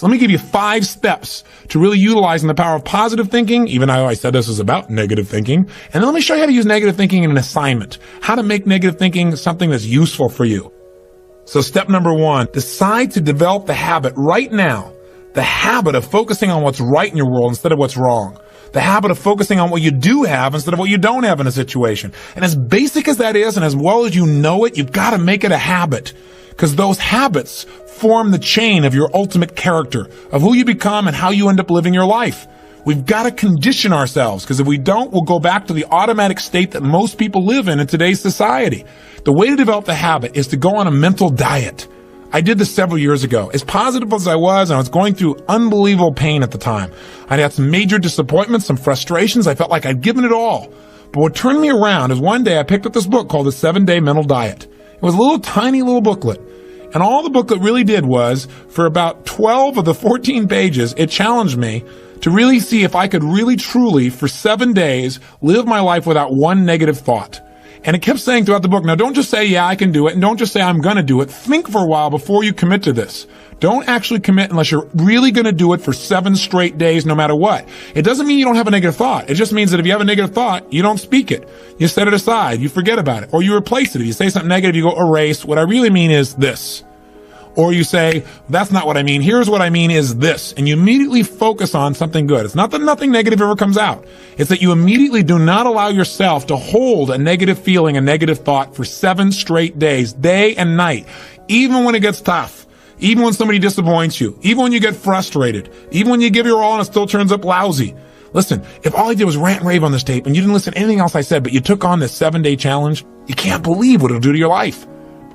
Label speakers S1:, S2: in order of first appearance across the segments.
S1: So let me give you 5 steps to really utilizing the power of positive thinking, even though I said this is about negative thinking. And then let me show you how to use negative thinking in an assignment, how to make negative thinking something that's useful for you. So step number 1, decide to develop the habit right now, the habit of focusing on what's right in your world instead of what's wrong. The habit of focusing on what you do have instead of what you don't have in a situation. And as basic as that is, and as well as you know it, you've got to make it a habit. Because those habits form the chain of your ultimate character, of who you become and how you end up living your life. We've got to condition ourselves, because if we don't, we'll go back to the automatic state that most people live in today's society. The way to develop the habit is to go on a mental diet. I did this several years ago. As positive as I was going through unbelievable pain at the time. I'd had some major disappointments, some frustrations. I felt like I'd given it all. But what turned me around is one day I picked up this book called The 7-Day Mental Diet. It was a little tiny little booklet. And all the booklet really did was, for about 12 of the 14 pages, it challenged me to really see if I could really truly, for 7 days, live my life without one negative thought. And it kept saying throughout the book, now don't just say, yeah, I can do it, and don't just say I'm gonna do it. Think for a while before you commit to this. Don't actually commit unless you're really gonna do it for 7 straight days, no matter what. It doesn't mean you don't have a negative thought. It just means that if you have a negative thought, you don't speak it. You set it aside, you forget about it, or you replace it. If you say something negative, you go erase. What I really mean is this. Or you say, that's not what I mean. Here's what I mean is this. And you immediately focus on something good. It's not that nothing negative ever comes out. It's that you immediately do not allow yourself to hold a negative feeling, a negative thought for 7 straight days, day and night. Even when it gets tough. Even when somebody disappoints you. Even when you get frustrated. Even when you give your all and it still turns up lousy. Listen, if all I did was rant and rave on this tape and you didn't listen to anything else I said, but you took on this 7-day challenge, you can't believe what it'll do to your life.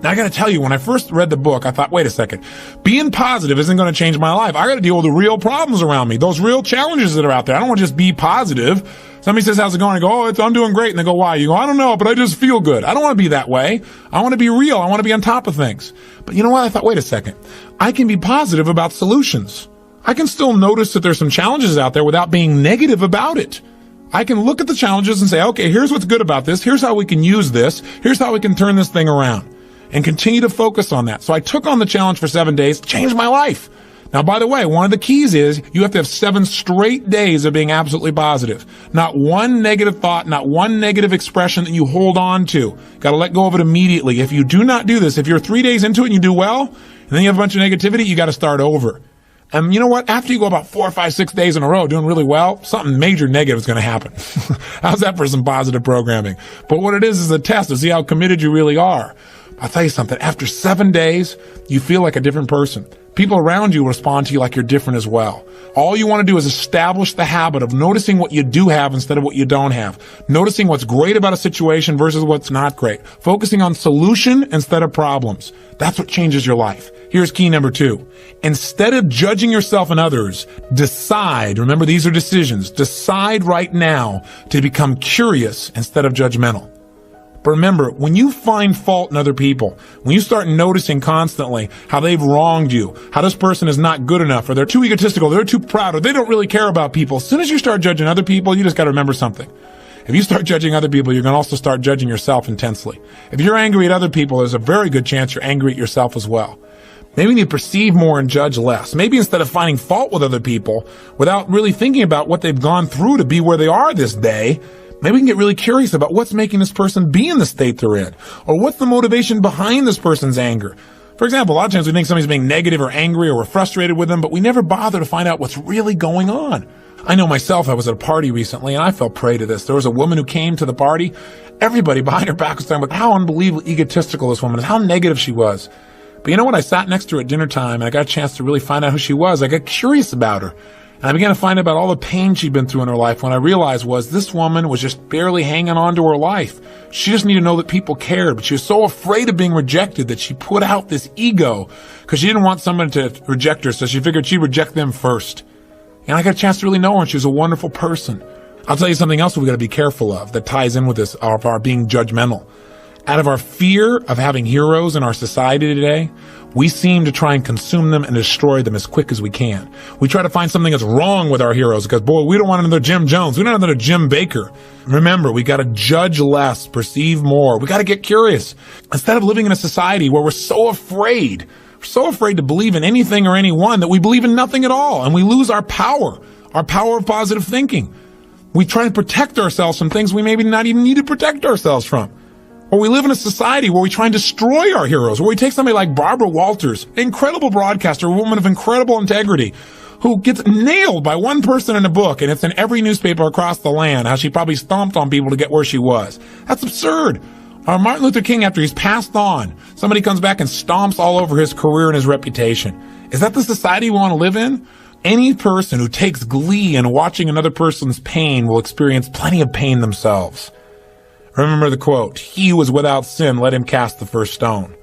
S1: Now, I gotta tell you, when I first read the book, I thought, wait a second, being positive isn't gonna change my life. I gotta deal with the real problems around me, those real challenges that are out there. I don't wanna just be positive. Somebody says, how's it going? I go, I'm doing great. And they go, why? You go, I don't know, but I just feel good. I don't wanna be that way. I wanna be real. I wanna be on top of things. But you know what? I thought, wait a second. I can be positive about solutions. I can still notice that there's some challenges out there without being negative about it. I can look at the challenges and say, okay, here's what's good about this. Here's how we can use this. Here's how we can turn this thing around. And continue to focus on that. So I took on the challenge for 7 days, changed my life. Now, by the way, one of the keys is you have to have 7 straight days of being absolutely positive. Not one negative thought, not one negative expression that you hold on to. Got to let go of it immediately. If you do not do this, if you're 3 days into it and you do well, and then you have a bunch of negativity, you got to start over. And you know what? After you go about 4, 5, 6 days in a row doing really well, something major negative is going to happen. How's that for some positive programming? But what it is a test to see how committed you really are. I'll tell you something. After 7 days, you feel like a different person. People around you respond to you like you're different as well. All you want to do is establish the habit of noticing what you do have instead of what you don't have. Noticing what's great about a situation versus what's not great. Focusing on solution instead of problems. That's what changes your life. Here's key number 2. Instead of judging yourself and others, decide, remember these are decisions, decide right now to become curious instead of judgmental. But remember, when you find fault in other people, when you start noticing constantly how they've wronged you, how this person is not good enough, or they're too egotistical, they're too proud, or they don't really care about people, as soon as you start judging other people, you just got to remember something. If you start judging other people, you're going to also start judging yourself intensely. If you're angry at other people, there's a very good chance you're angry at yourself as well. Maybe you need to perceive more and judge less. Maybe instead of finding fault with other people, without really thinking about what they've gone through to be where they are this day, maybe we can get really curious about what's making this person be in the state they're in, or what's the motivation behind this person's anger. For example, a lot of times we think somebody's being negative or angry or we're frustrated with them, but we never bother to find out what's really going on. I know myself, I was at a party recently and I fell prey to this. There was a woman who came to the party. Everybody behind her back was talking about how unbelievably egotistical this woman is, how negative she was. But you know what? I sat next to her at dinner time and I got a chance to really find out who she was. I got curious about her. And I began to find out about all the pain she'd been through in her life. When I realized was this woman was just barely hanging on to her life. She just needed to know that people cared, but she was so afraid of being rejected that she put out this ego because she didn't want someone to reject her, so she figured she'd reject them first. And I got a chance to really know her, and she was a wonderful person. I'll tell you something else we've got to be careful of that ties in with this, of our being judgmental. Out of our fear of having heroes in our society today, we seem to try and consume them and destroy them as quick as we can. We try to find something that's wrong with our heroes because, boy, we don't want another Jim Jones. We don't want another Jim Baker. Remember, we got to judge less, perceive more. We got to get curious. Instead of living in a society where we're so afraid, We're so afraid to believe in anything or anyone that we believe in nothing at all, and we lose our power of positive thinking. We try to protect ourselves from things we maybe not even need to protect ourselves from. Or we live in a society where we try and destroy our heroes, where we take somebody like Barbara Walters, an incredible broadcaster, a woman of incredible integrity, who gets nailed by one person in a book, and it's in every newspaper across the land, how she probably stomped on people to get where she was. That's absurd. Or Martin Luther King, after he's passed on, somebody comes back and stomps all over his career and his reputation. Is that the society we want to live in? Any person who takes glee in watching another person's pain will experience plenty of pain themselves. Remember the quote, "He who is without sin, let him cast the first stone."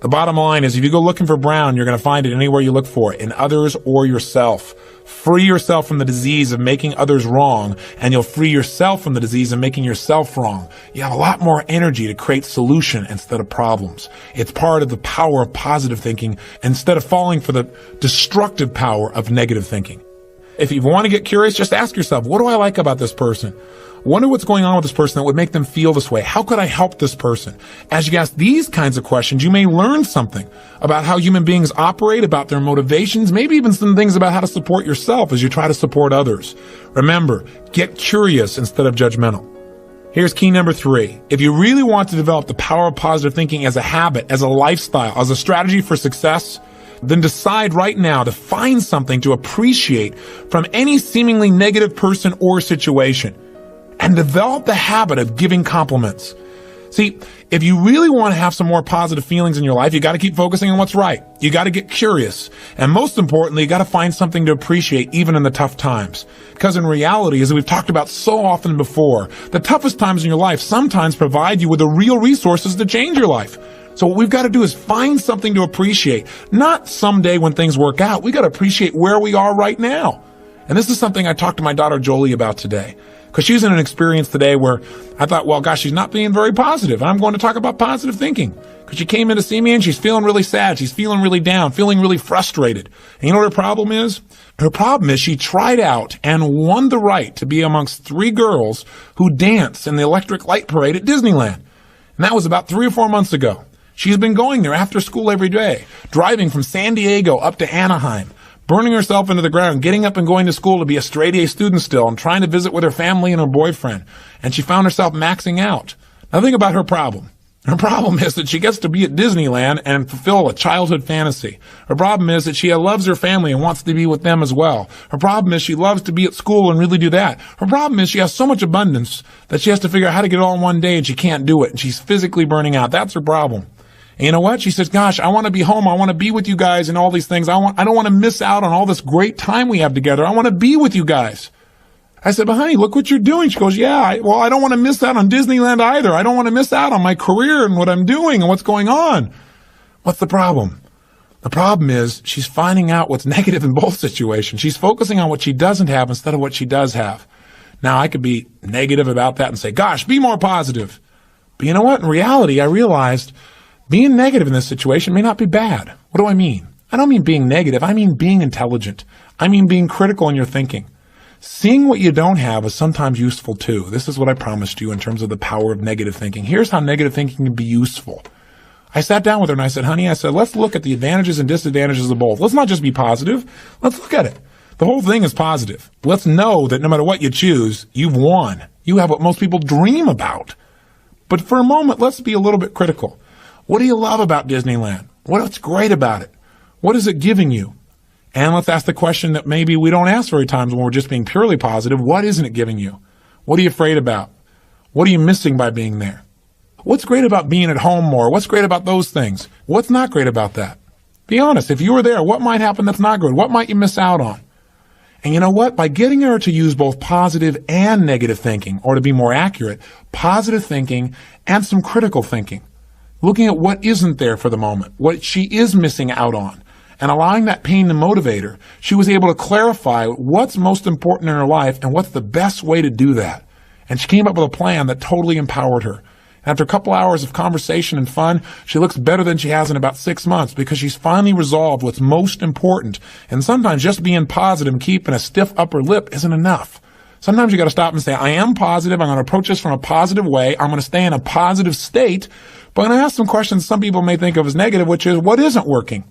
S1: The bottom line is, if you go looking for brown, you're going to find it anywhere you look for it, in others or yourself. Free yourself from the disease of making others wrong, and you'll free yourself from the disease of making yourself wrong. You have a lot more energy to create solution instead of problems. It's part of the power of positive thinking instead of falling for the destructive power of negative thinking. If you want to get curious, just ask yourself, what do I like about this person? Wonder what's going on with this person that would make them feel this way. How could I help this person? As you ask these kinds of questions, you may learn something about how human beings operate, about their motivations, maybe even some things about how to support yourself as you try to support others. Remember, get curious instead of judgmental. Here's key number 3. If you really want to develop the power of positive thinking as a habit, as a lifestyle, as a strategy for success, then decide right now to find something to appreciate from any seemingly negative person or situation. And develop the habit of giving compliments. See, if you really want to have some more positive feelings in your life, you got to keep focusing on what's right. You got to get curious. And most importantly, you got to find something to appreciate even in the tough times. Because in reality, as we've talked about so often before, the toughest times in your life sometimes provide you with the real resources to change your life. So what we've got to do is find something to appreciate. Not someday when things work out. We got to appreciate where we are right now. And this is something I talked to my daughter Jolie about today. Because she's in an experience today where I thought, well, gosh, she's not being very positive. And I'm going to talk about positive thinking. Because she came in to see me and she's feeling really sad. She's feeling really down, feeling really frustrated. And you know what her problem is? Her problem is she tried out and won the right to be amongst 3 girls who dance in the Electric Light Parade at Disneyland. And that was about 3 or 4 months ago. She's been going there after school every day, driving from San Diego up to Anaheim, burning herself into the ground, getting up and going to school to be a straight A student still, and trying to visit with her family and her boyfriend. And she found herself maxing out. Now think about her problem. Her problem is that she gets to be at Disneyland and fulfill a childhood fantasy. Her problem is that she loves her family and wants to be with them as well. Her problem is she loves to be at school and really do that. Her problem is she has so much abundance that she has to figure out how to get it all in one day and she can't do it. And she's physically burning out. That's her problem. And you know what? She says, gosh, I want to be home. I want to be with you guys and all these things. I don't want to miss out on all this great time we have together. I want to be with you guys. I said, but honey, look what you're doing. She goes, yeah, I don't want to miss out on Disneyland either. I don't want to miss out on my career and what I'm doing and what's going on. What's the problem? The problem is she's finding out what's negative in both situations. She's focusing on what she doesn't have instead of what she does have. Now, I could be negative about that and say, gosh, be more positive. But you know what? In reality, I realized being negative in this situation may not be bad. What do I mean? I don't mean being negative. I mean being intelligent. I mean being critical in your thinking. Seeing what you don't have is sometimes useful too. This is what I promised you in terms of the power of negative thinking. Here's how negative thinking can be useful. I sat down with her and I said, honey, let's look at the advantages and disadvantages of both. Let's not just be positive. Let's look at it. The whole thing is positive. Let's know that no matter what you choose, you've won. You have what most people dream about. But for a moment, let's be a little bit critical. What do you love about Disneyland? What's great about it? What is it giving you? And let's ask the question that maybe we don't ask very times when we're just being purely positive. What isn't it giving you? What are you afraid about? What are you missing by being there? What's great about being at home more? What's great about those things? What's not great about that? Be honest. If you were there, what might happen that's not good? What might you miss out on? And you know what? By getting her to use both positive and negative thinking, or to be more accurate, positive thinking and some critical thinking, looking at what isn't there for the moment, what she is missing out on, and allowing that pain to motivate her, she was able to clarify what's most important in her life and what's the best way to do that. And she came up with a plan that totally empowered her. After a couple hours of conversation and fun, she looks better than she has in about 6 months because she's finally resolved what's most important. And sometimes just being positive and keeping a stiff upper lip isn't enough. Sometimes you got to stop and say, I am positive. I'm going to approach this from a positive way. I'm going to stay in a positive state. But I'm going to ask some questions some people may think of as negative, which is, what isn't working?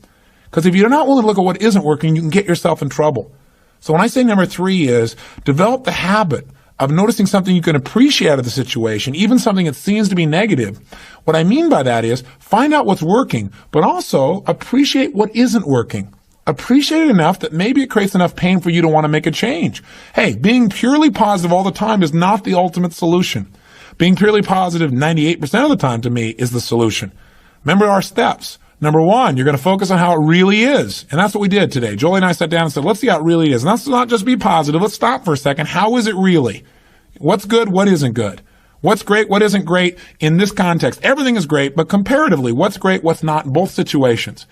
S1: Because if you're not willing to look at what isn't working, you can get yourself in trouble. So when I say number 3 is develop the habit of noticing something you can appreciate out of the situation, even something that seems to be negative. What I mean by that is find out what's working, but also appreciate what isn't working. Appreciate it enough that maybe it creates enough pain for you to want to make a change. Hey, being purely positive all the time is not the ultimate solution. Being purely positive 98% of the time to me is the solution. Remember our steps. Number 1, you're going to focus on how it really is. And that's what we did today. Jolie and I sat down and said, let's see how it really is. And let's not just be positive. Let's stop for a second. How is it really? What's good? What isn't good? What's great? What isn't great in this context? Everything is great, but comparatively, what's great? What's not in both situations?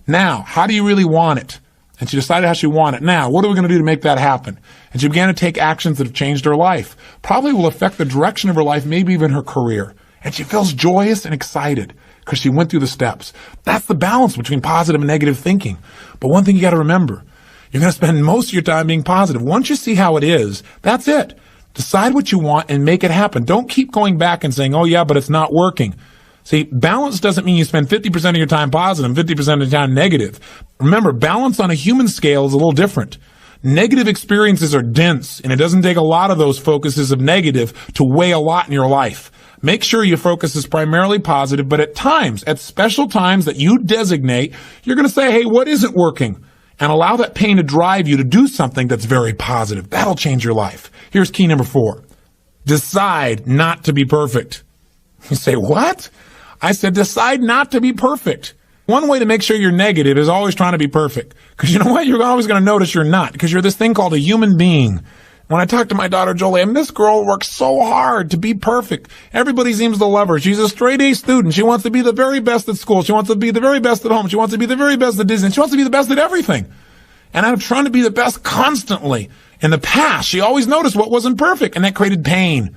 S1: Now, how do you really want it? And she decided how she wanted it. Now, what are we going to do to make that happen? And she began to take actions that have changed her life. Probably will affect the direction of her life, maybe even her career. And she feels joyous and excited because she went through the steps. That's the balance between positive and negative thinking. But one thing you got to remember, you're going to spend most of your time being positive. Once you see how it is, that's it. Decide what you want and make it happen. Don't keep going back and saying, oh yeah, but it's not working. See, balance doesn't mean you spend 50% of your time positive and 50% of your time negative. Remember, balance on a human scale is a little different. Negative experiences are dense, and it doesn't take a lot of those focuses of negative to weigh a lot in your life. Make sure your focus is primarily positive, but at times, at special times that you designate, you're going to say, hey, what isn't working? And allow that pain to drive you to do something that's very positive. That'll change your life. Here's key number 4. Decide not to be perfect. You say, what? I said, decide not to be perfect. One way to make sure you're negative is always trying to be perfect. Because you know what? You're always going to notice you're not. Because you're this thing called a human being. When I talk to my daughter Jolie, this girl works so hard to be perfect. Everybody seems to love her. She's a straight A student. She wants to be the very best at school. She wants to be the very best at home. She wants to be the very best at Disney. She wants to be the best at everything. And I'm trying to be the best constantly. In the past, she always noticed what wasn't perfect, and that created pain.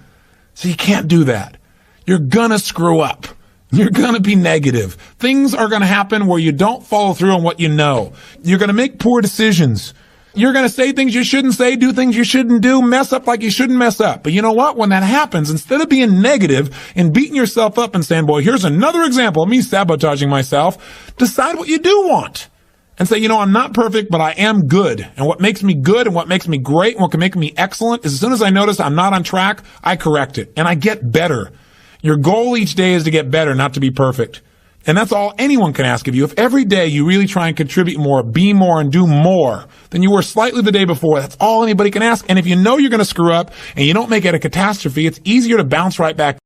S1: So you can't do that. You're gonna screw up. You're going to be negative. Things are going to happen where you don't follow through on what you know. You're going to make poor decisions. You're going to say things you shouldn't say, do things you shouldn't do, mess up like you shouldn't mess up. But you know what? When that happens, instead of being negative and beating yourself up and saying, boy, here's another example of me sabotaging myself, decide what you do want. And say, I'm not perfect, but I am good. And what makes me good and what makes me great and what can make me excellent is as soon as I notice I'm not on track, I correct it and I get better. Your goal each day is to get better, not to be perfect. And that's all anyone can ask of you. If every day you really try and contribute more, be more, and do more than you were slightly the day before, that's all anybody can ask. And if you know you're going to screw up and you don't make it a catastrophe, it's easier to bounce right back